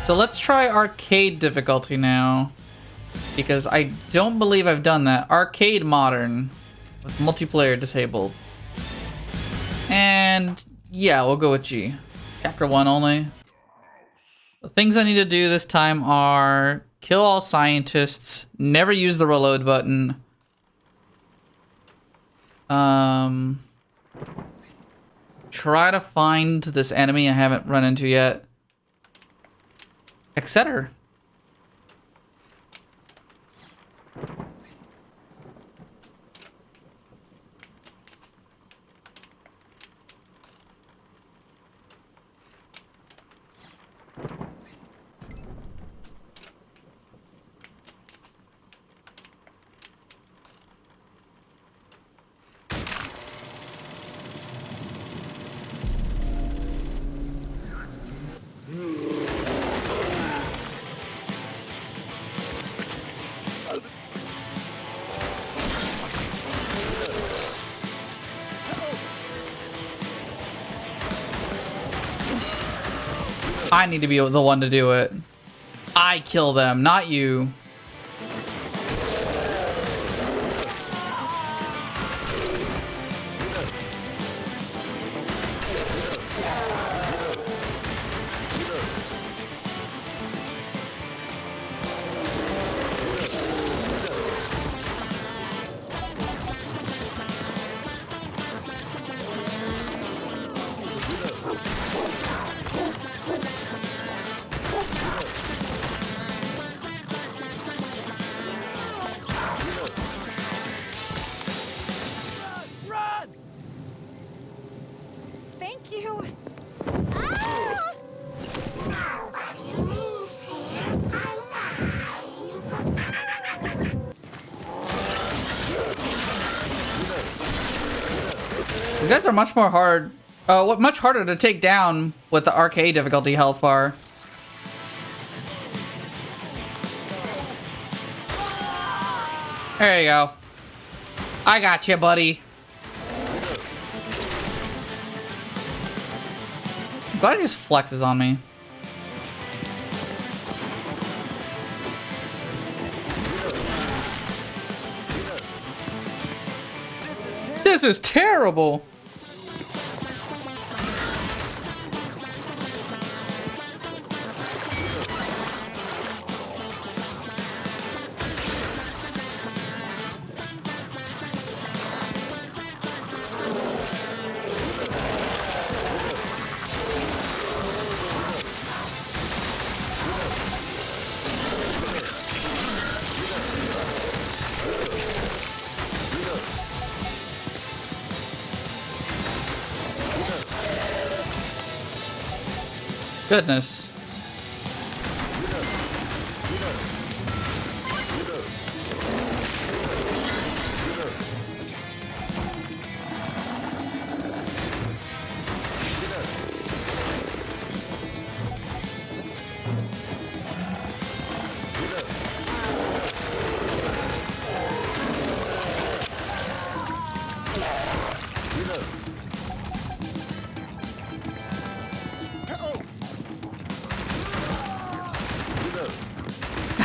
So let's try arcade difficulty now. Because I don't believe I've done that. Arcade modern. With multiplayer disabled. And yeah, we'll go with G. Chapter 1 only. The things I need to do this time are kill all scientists, never use the reload button. Try to find this enemy I haven't run into yet. Etc. I need to be the one to do it. I kill them, not you. You guys are much more hard. Much harder to take down with the arcade difficulty health bar. There you go. I got you, buddy. I'm glad he just flexes on me. This is terrible. Goodness.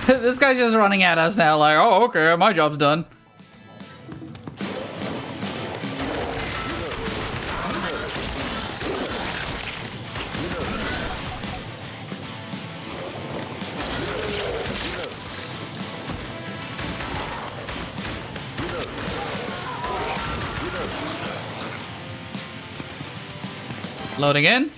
This guy's just running at us now like, oh, okay, my job's done. Loading in.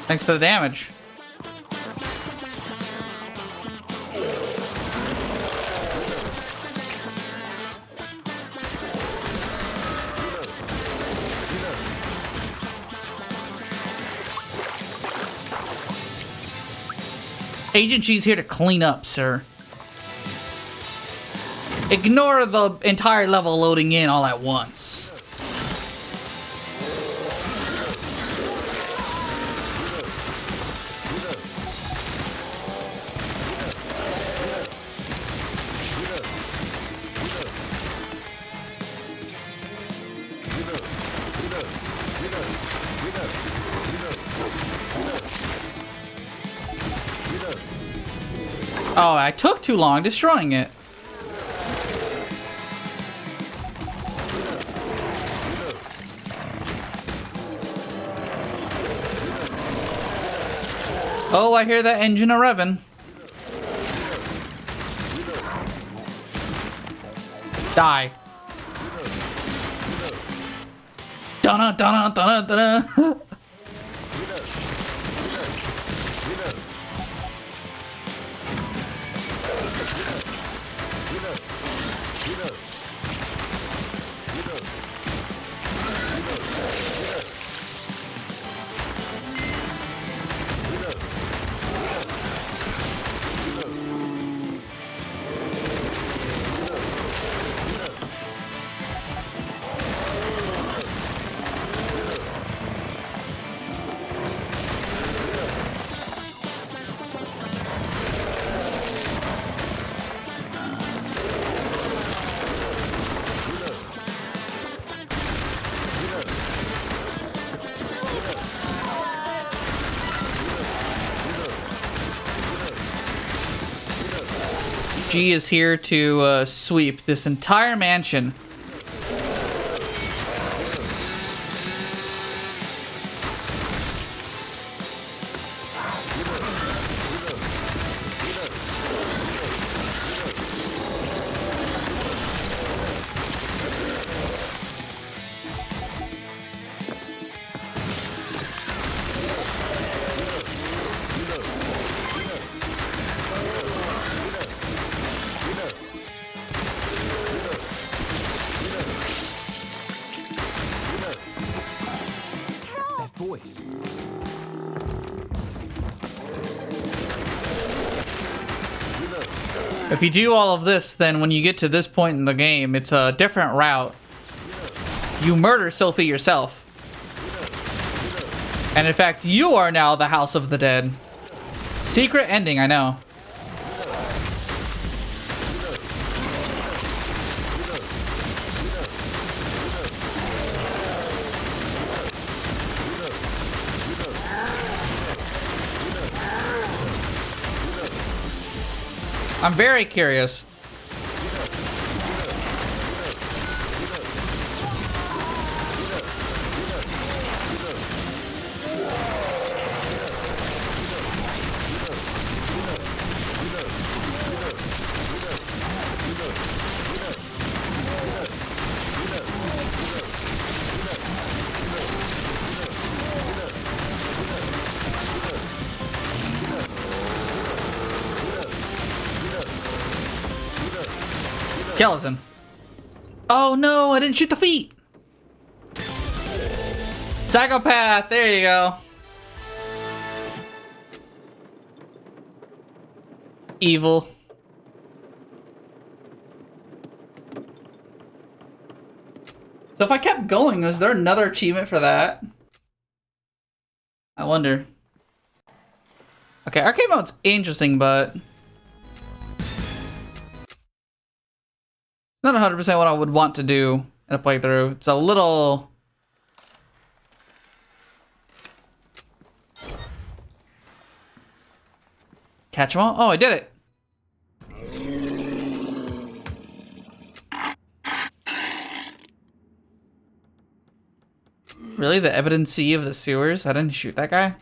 Thanks for the damage. Agent G's here to clean up, sir. Ignore the entire level loading in all at once. Oh, I took too long destroying it. Oh, I hear that engine a-revving. Die. Dun dun dun dun dun. G is here to sweep this entire mansion. If you do all of this, then when you get to this point in the game, it's a different route. You murder Sophie yourself. And in fact, you are now the House of the Dead. Secret ending, I know. I'm very curious. Skeleton. Oh no, I didn't shoot the feet. Psychopath, there you go. Evil. So if I kept going, was there another achievement for that? I wonder. Okay, arcade mode's interesting, but not 100% what I would want to do in a playthrough. It's a little... Catch them all? Oh, I did it. Really? The evidency of the sewers? I didn't shoot that guy?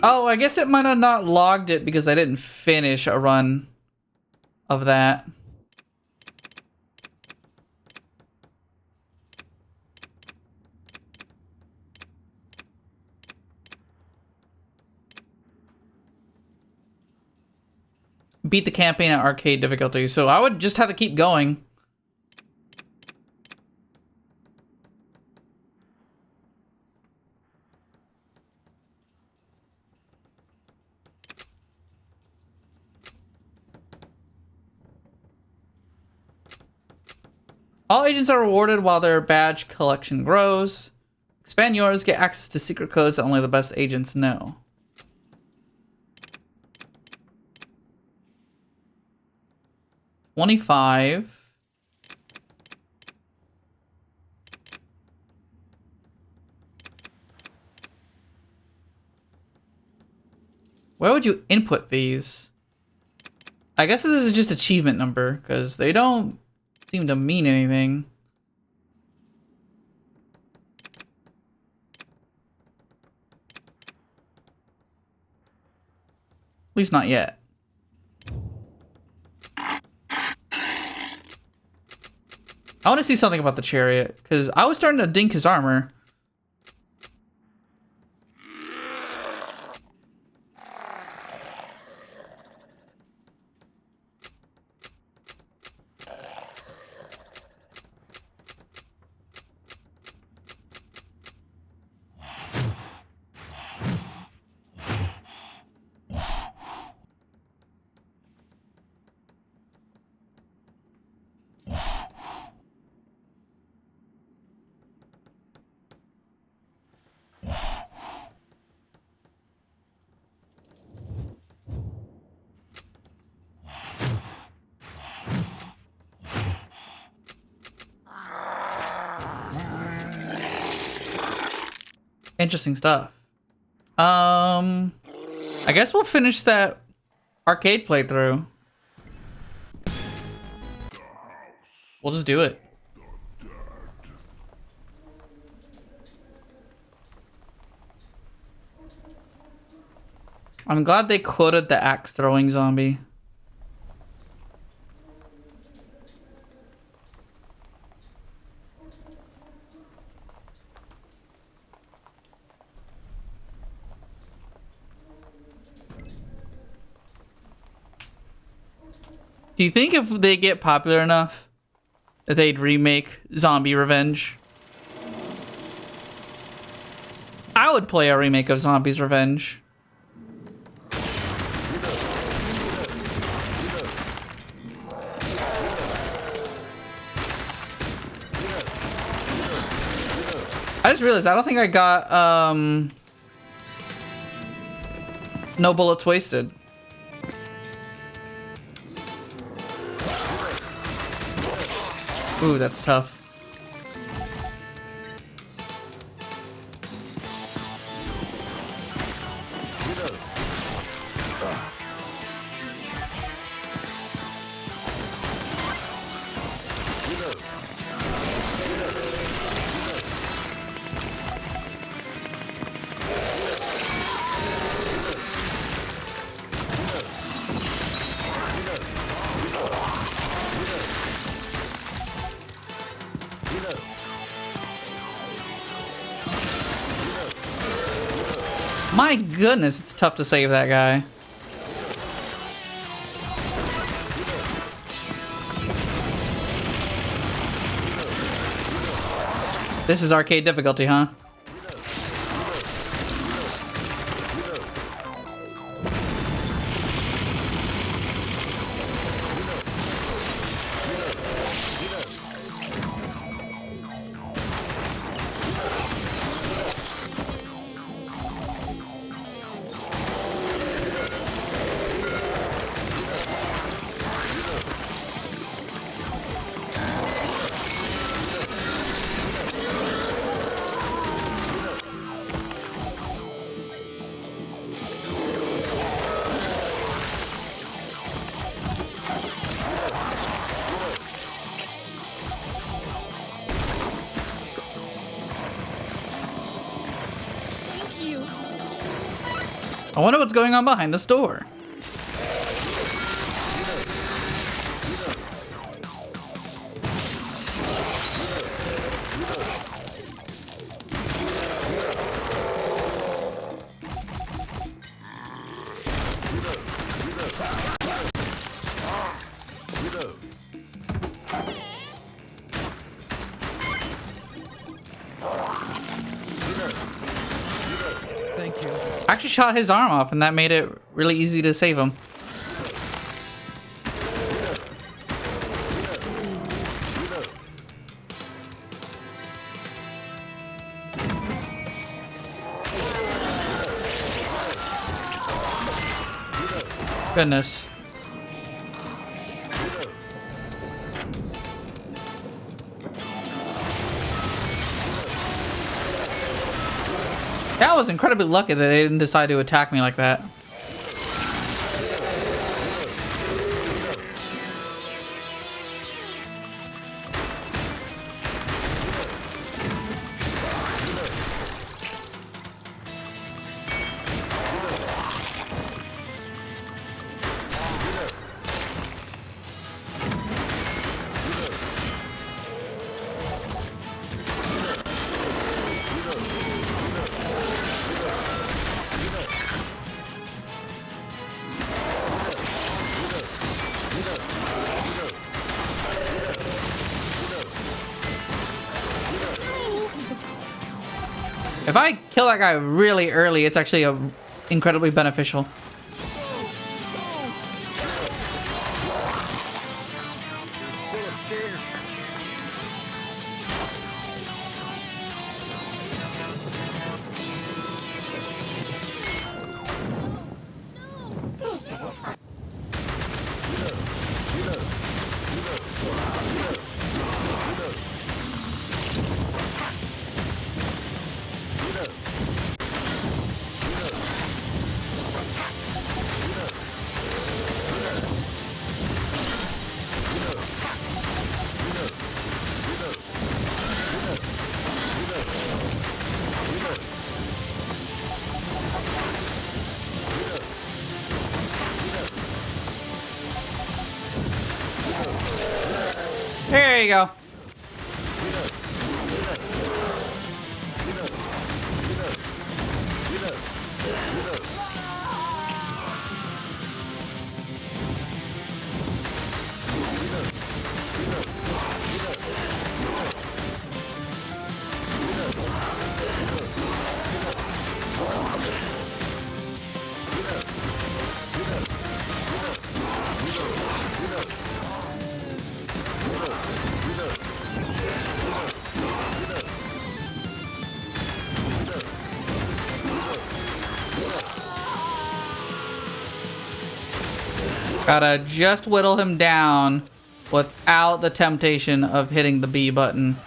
Oh, I guess it might have not logged it because I didn't finish a run of that. Beat the campaign at arcade difficulty, so I would just have to keep going. All agents are rewarded while their badge collection grows. Expand yours, get access to secret codes that only the best agents know. $25. Where would you input these? I guess this is just achievement number, because they don't seem to mean anything. At least not yet. I want to see something about the chariot, because I was starting to dink his armor. Interesting stuff. I guess we'll finish that arcade playthrough. We'll just do it. I'm glad they quoted the axe throwing zombie. Do you think if they get popular enough that they'd remake Zombie Revenge? I would play a remake of Zombie's Revenge. I just realized I don't think I got no bullets wasted. Ooh, that's tough. My goodness, it's tough to save that guy. This is arcade difficulty, huh? I wonder what's going on behind this door. Thank you. I actually shot his arm off, and that made it really easy to save him. Goodness. That was incredibly lucky that they didn't decide to attack me like that. If I kill that guy really early, it's actually incredibly beneficial. There you go. Gotta just whittle him down without the temptation of hitting the B button.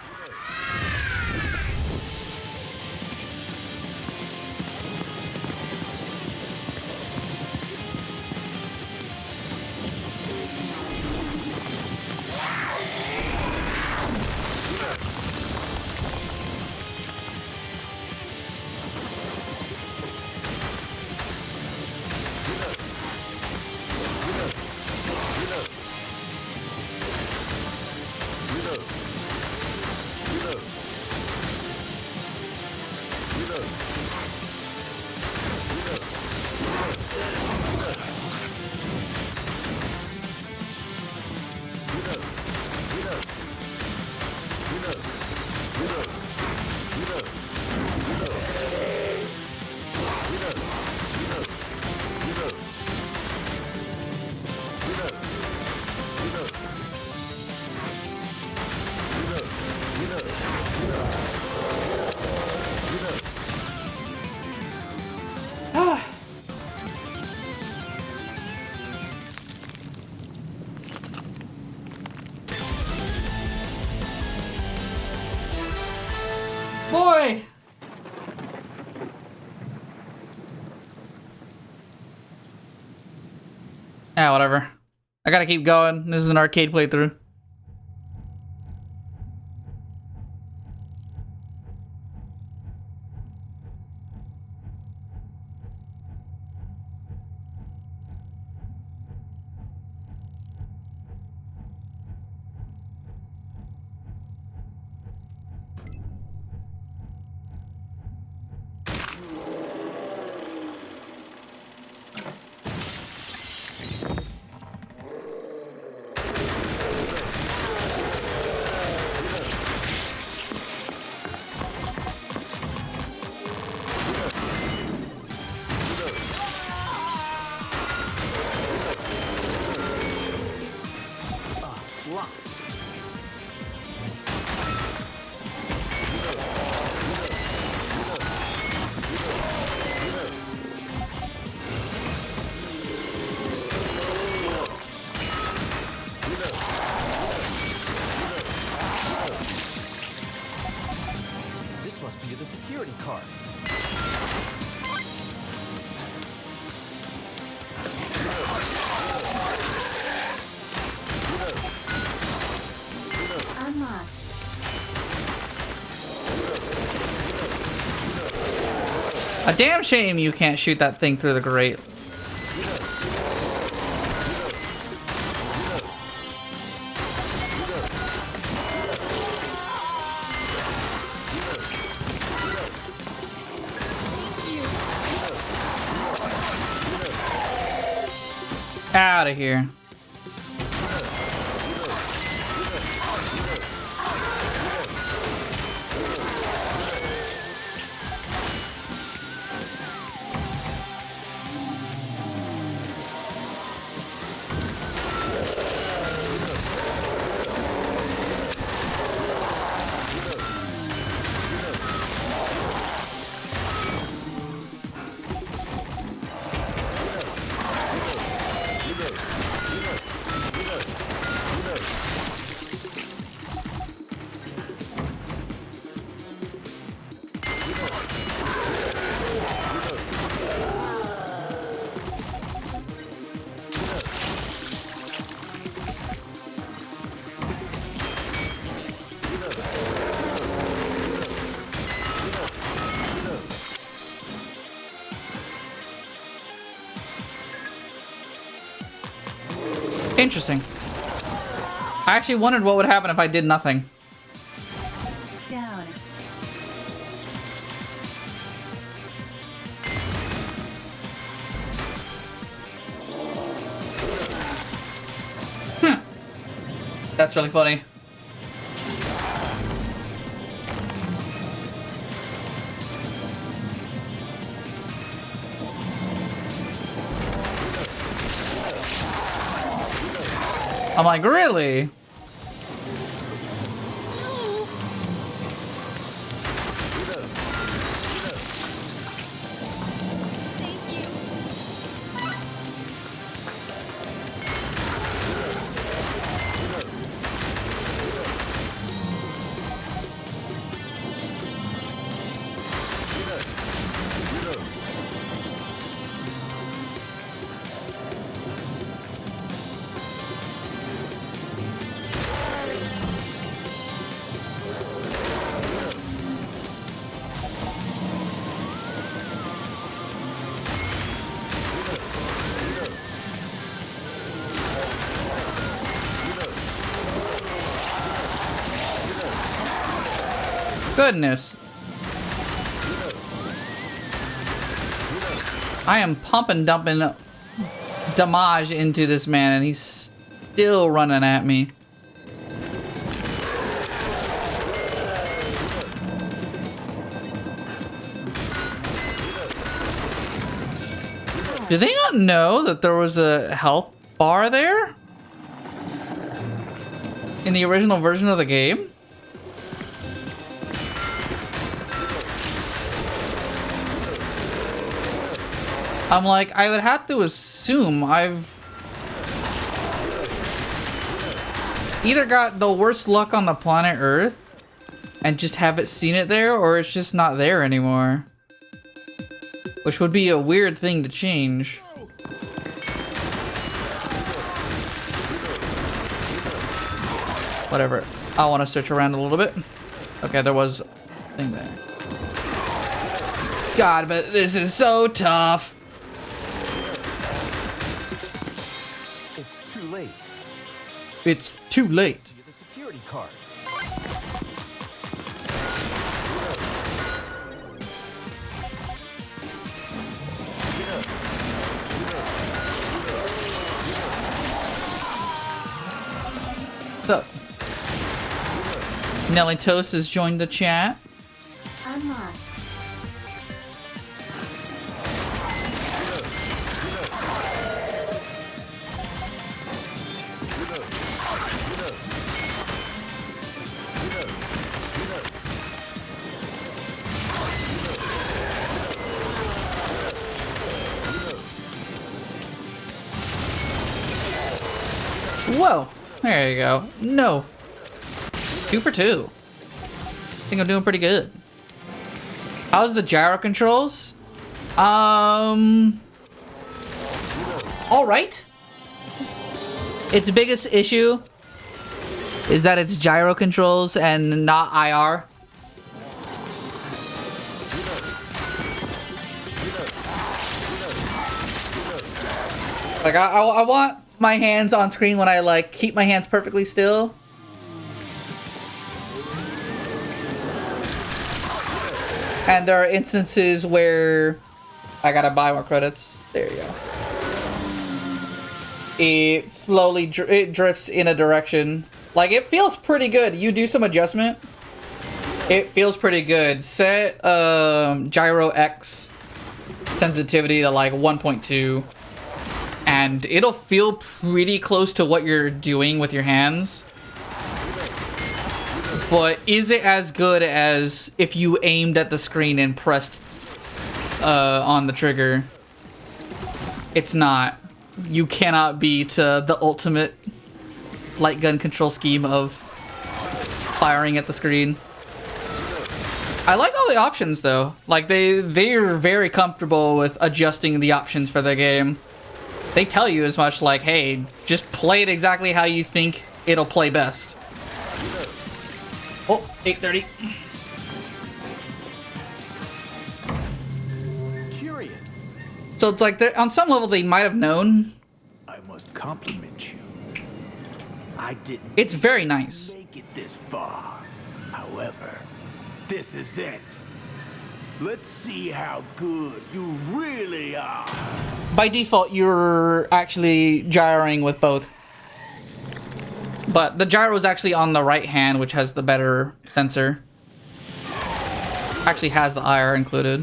Boy! Ah, whatever. I gotta keep going. This is an arcade playthrough. This must be the security card. Unlocked. A damn shame you can't shoot that thing through the grate. Out of here. Interesting. I actually wondered what would happen if I did nothing. Down. That's really funny. I'm like, really? Goodness. I am pumping, dumping damage into this man, and he's still running at me. Do they not know that there was a health bar there? In the original version of the game? I'm like, I would have to assume I've either got the worst luck on the planet Earth and just haven't seen it there, or it's just not there anymore. Which would be a weird thing to change. Whatever. I want to search around a little bit. Okay, there was a thing there. God, but this is so tough. It's too late. It's too late. The security card. So, Nelly Toast has joined the chat. Unlocked. Whoa, there you go. No. 2 for 2. I think I'm doing pretty good. How's the gyro controls? All right. Its biggest issue is that it's gyro controls and not IR. Like I want my hands on screen when I like keep my hands perfectly still. And there are instances where I gotta buy more credits. There you go. It slowly it drifts in a direction. Like, it feels pretty good. You do some adjustment, it feels pretty good. Set gyro X sensitivity to like 1.2. And it'll feel pretty close to what you're doing with your hands. But is it as good as if you aimed at the screen and pressed on the trigger? It's not. You cannot beat the ultimate light gun control scheme of firing at the screen. I like all the options though. Like they're very comfortable with adjusting the options for the game. They tell you as much, like, hey, just play it exactly how you think it'll play best. Oh, 8:30. Curious. So it's like, on some level, they might have known. I must compliment you. I didn't It's very nice. make it this far. However, this is it. Let's see how good you really are. By default, you're actually gyroing with both. But the gyro is actually on the right hand, which has the better sensor. Actually has the IR included.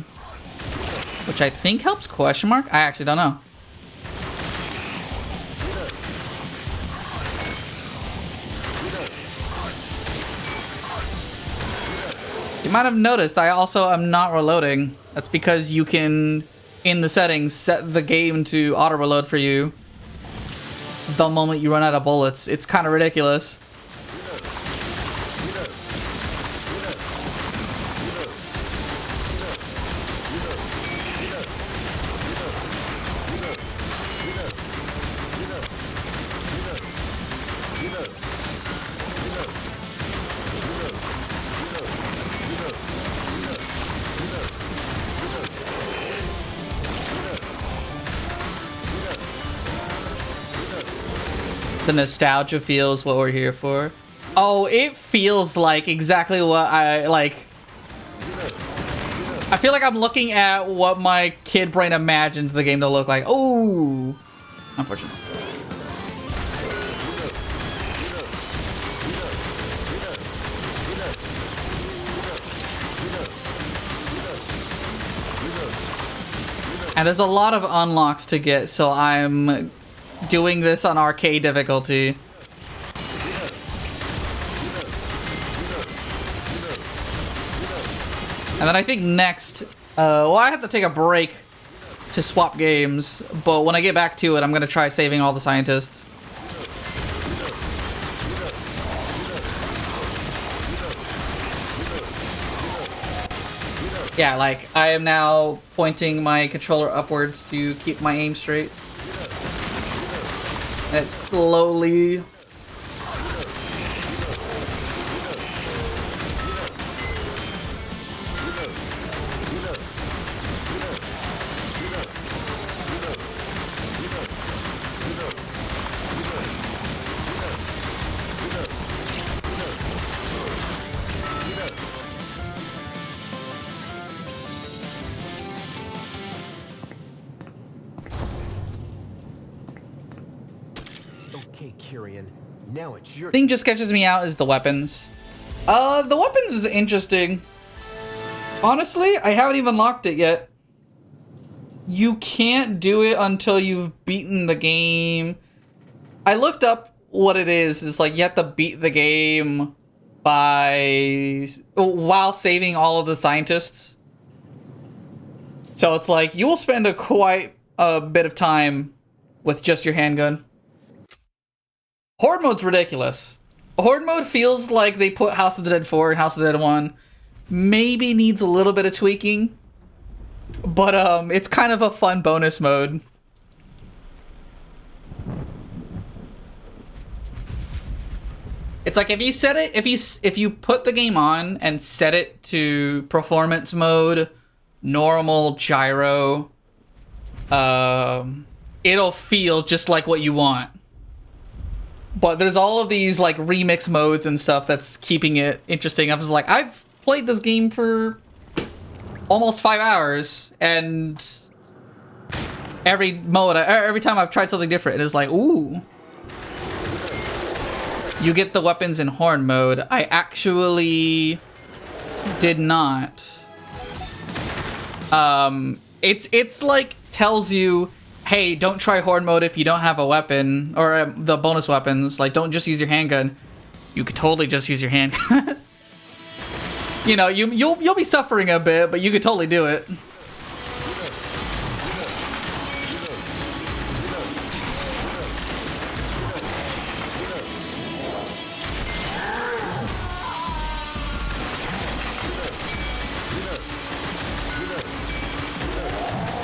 Which I think helps, question mark? I actually don't know. You might have noticed I also am not reloading. That's because you can, in the settings, set the game to auto reload for you the moment you run out of bullets. It's kind of ridiculous. The nostalgia feels what we're here for. Oh, it feels like exactly what I like. I feel like I'm looking at what my kid brain imagined the game to look like. Oh, unfortunate. And there's a lot of unlocks to get, so I'm doing this on arcade difficulty. And then I think next, well, I have to take a break to swap games, but when I get back to it, I'm gonna try saving all the scientists. Yeah, like, I am now pointing my controller upwards to keep my aim straight. And it's slowly... Okay, Kyrian. Now it's your thing just sketches me out is the weapons. The weapons is interesting. Honestly, I haven't even locked it yet. You can't do it until you've beaten the game. I looked up what it is. It's like you have to beat the game by while saving all of the scientists. So it's like you will spend quite a bit of time with just your handgun. Horde mode's ridiculous. Horde mode feels like they put House of the Dead 4 and House of the Dead 1. Maybe needs a little bit of tweaking. But it's kind of a fun bonus mode. It's like if you set it, if you put the game on and set it to performance mode, normal, gyro, it'll feel just like what you want. But there's all of these like remix modes and stuff that's keeping it interesting. I'm just like, I've played this game for almost 5 hours, and every mode, every time I've tried something different, it is like, ooh. You get the weapons in Horde mode. I actually did not. It's like tells you, hey, don't try Horde mode if you don't have a weapon, or the bonus weapons. Like, don't just use your handgun. You could totally just use your handgun. You know, you'll be suffering a bit, but you could totally do it.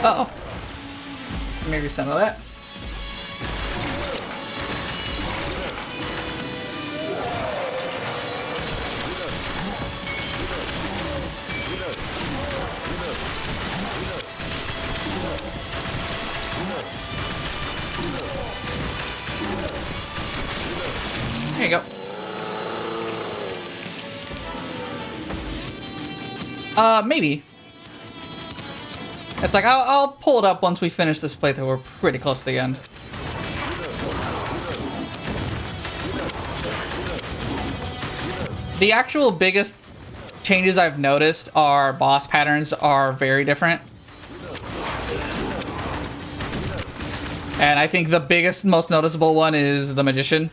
Uh-oh. Maybe some of that. Maybe. It's like, I'll pull it up once we finish this playthrough. We're pretty close to the end. The actual biggest changes I've noticed are boss patterns are very different. And I think the biggest, most noticeable one is the Magician.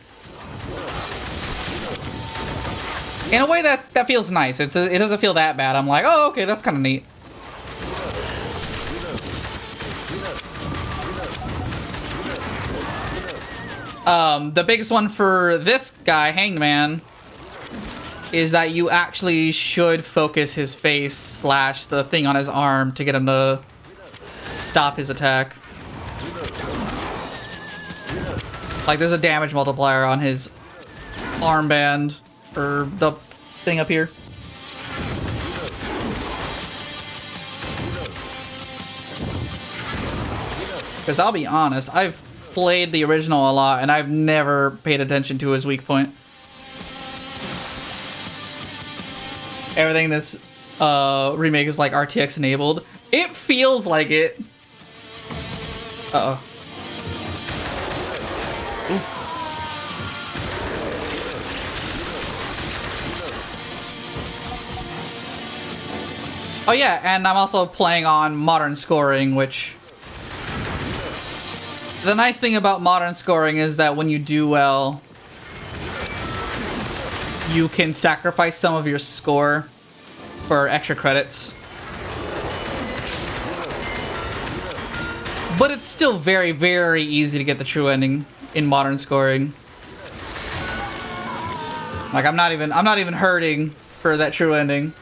In a way that feels nice. It doesn't feel that bad. I'm like, oh, okay, that's kind of neat. The biggest one for this guy, Hanged Man, is that you actually should focus his face slash the thing on his arm to get him to stop his attack. Like, there's a damage multiplier on his armband for the thing up here. Because I'll be honest, I've played the original a lot and I've never paid attention to his weak point. Everything in this remake is like RTX enabled. It feels like it. Uh-oh. Oh yeah, and I'm also playing on modern scoring, which... The nice thing about modern scoring is that when you do well, you can sacrifice some of your score for extra credits. But it's still very, very easy to get the true ending in modern scoring. Like, I'm not even hurting for that true ending.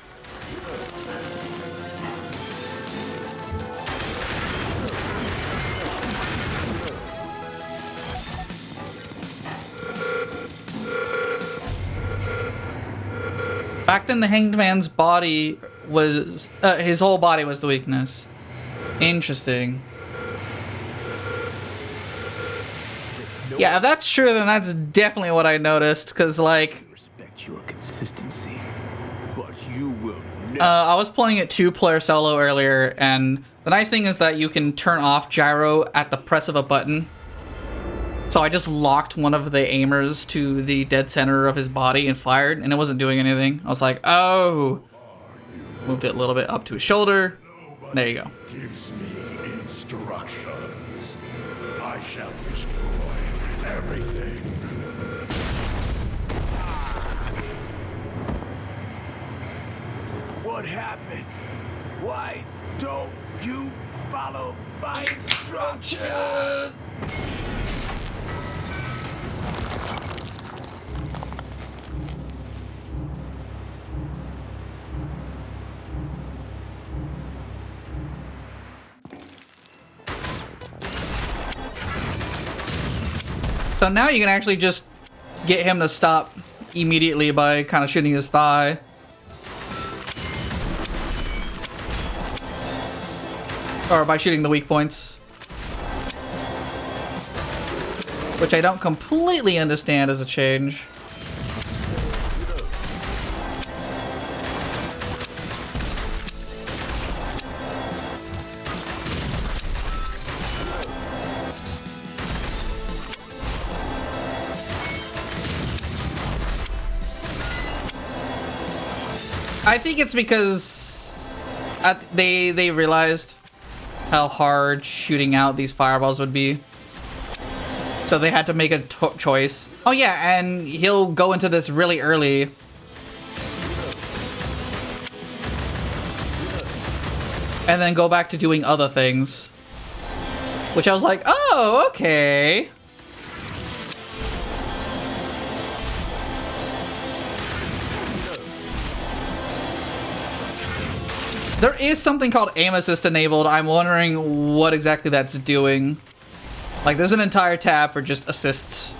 Back then, the Hanged Man's body was... his whole body was the weakness. Interesting. Yeah, if that's true, then that's definitely what I noticed, because, like... Respect your consistency, but you will never... I was playing it 2-player solo earlier, and the nice thing is that you can turn off gyro at the press of a button. So I just locked one of the aimers to the dead center of his body and fired, and it wasn't doing anything. I was like, oh. Moved it a little bit up to his shoulder. There you go. Gives me instructions. I shall destroy everything. What happened? Why don't you follow my instructions? So now you can actually just get him to stop immediately by kind of shooting his thigh. Or by shooting the weak points. Which I don't completely understand as a change. I think it's because they realized how hard shooting out these fireballs would be. So they had to make a choice. Oh yeah, and he'll go into this really early. And then go back to doing other things. Which I was like, oh, okay. There is something called aim assist enabled. I'm wondering what exactly that's doing. Like, there's an entire tab for just assists.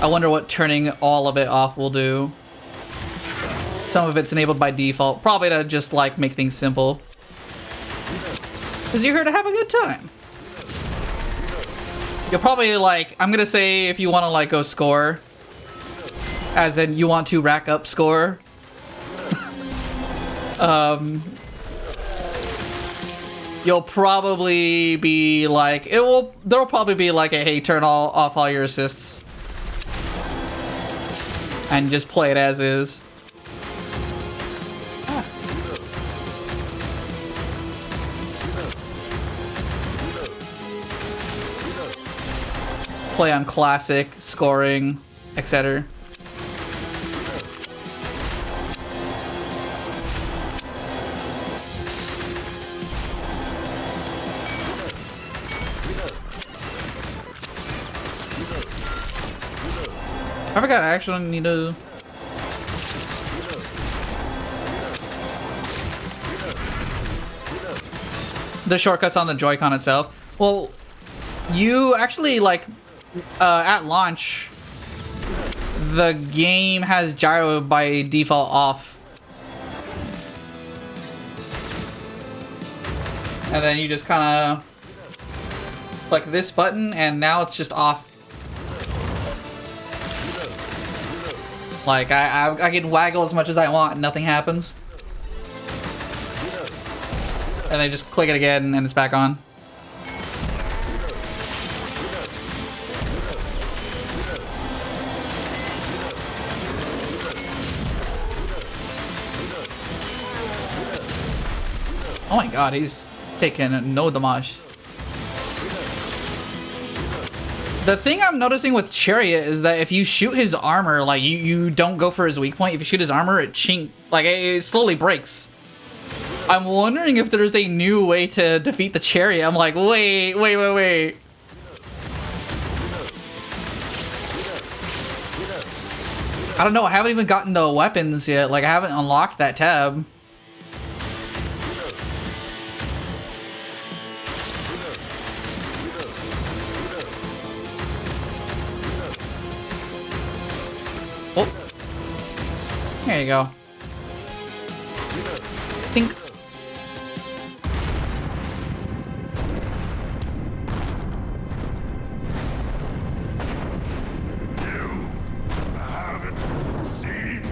I wonder what turning all of it off will do. Some of it's enabled by default. Probably to just, like, make things simple. Because you're here to have a good time. You'll probably, like, I'm gonna say if you want to, like, go score. As in, you want to rack up score. you'll probably be like, there'll probably be like a, hey, turn off all your assists. And just play it as is. Ah. Play on classic, scoring, etc. I forgot I actually need to... The shortcuts on the Joy-Con itself. Well, you actually, like, at launch, the game has gyro by default off. And then you just kind of click this button, and now it's just off. Like, I can waggle as much as I want and nothing happens. And then just click it again and it's back on. Oh my god, he's taking no damage. The thing I'm noticing with Chariot is that if you shoot his armor, like you don't go for his weak point. If you shoot his armor, it it slowly breaks. I'm wondering if there's a new way to defeat the Chariot. I'm like, wait. I don't know. I haven't even gotten to weapons yet. Like, I haven't unlocked that tab. There you go. Think. You haven't seen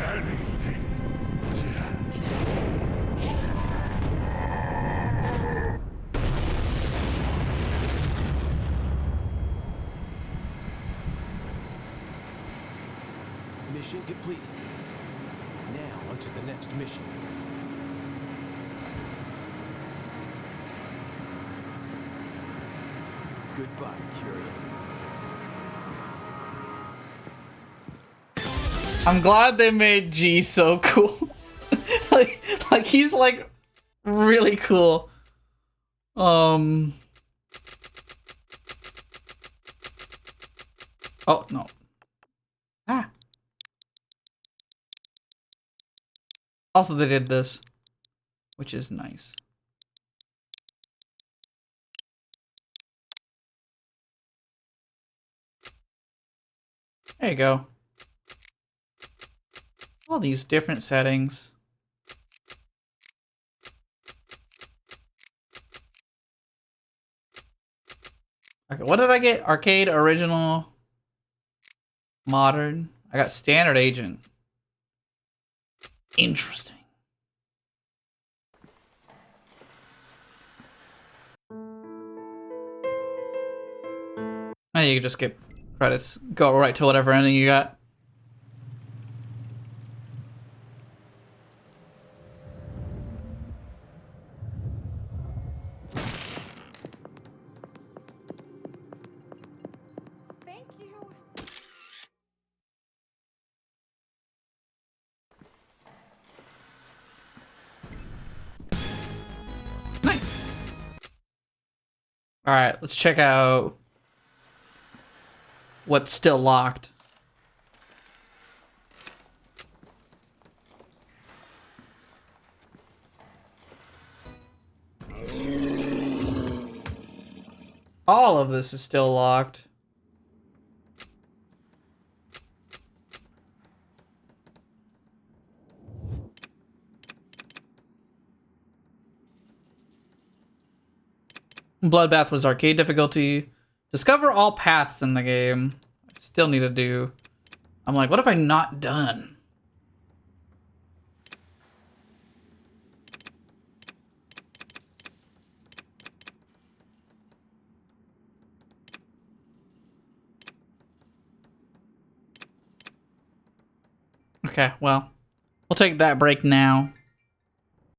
anything yet. Mission complete. Now on to the next mission. Goodbye, Curio. I'm glad they made G so cool. like he's like really cool. Oh no. Ah. Also, they did this, which is nice. There you go. All these different settings. Okay, what did I get? Arcade, original, modern. I got standard agent. Interesting. Now you can just skip credits. Go right to whatever ending you got. Thank you. Nice. All right, let's check out what's still locked. All of this is still locked. Bloodbath was arcade difficulty. Discover all paths in the game. I still need to do. I'm like, what have I not done? Okay, well, we'll take that break now.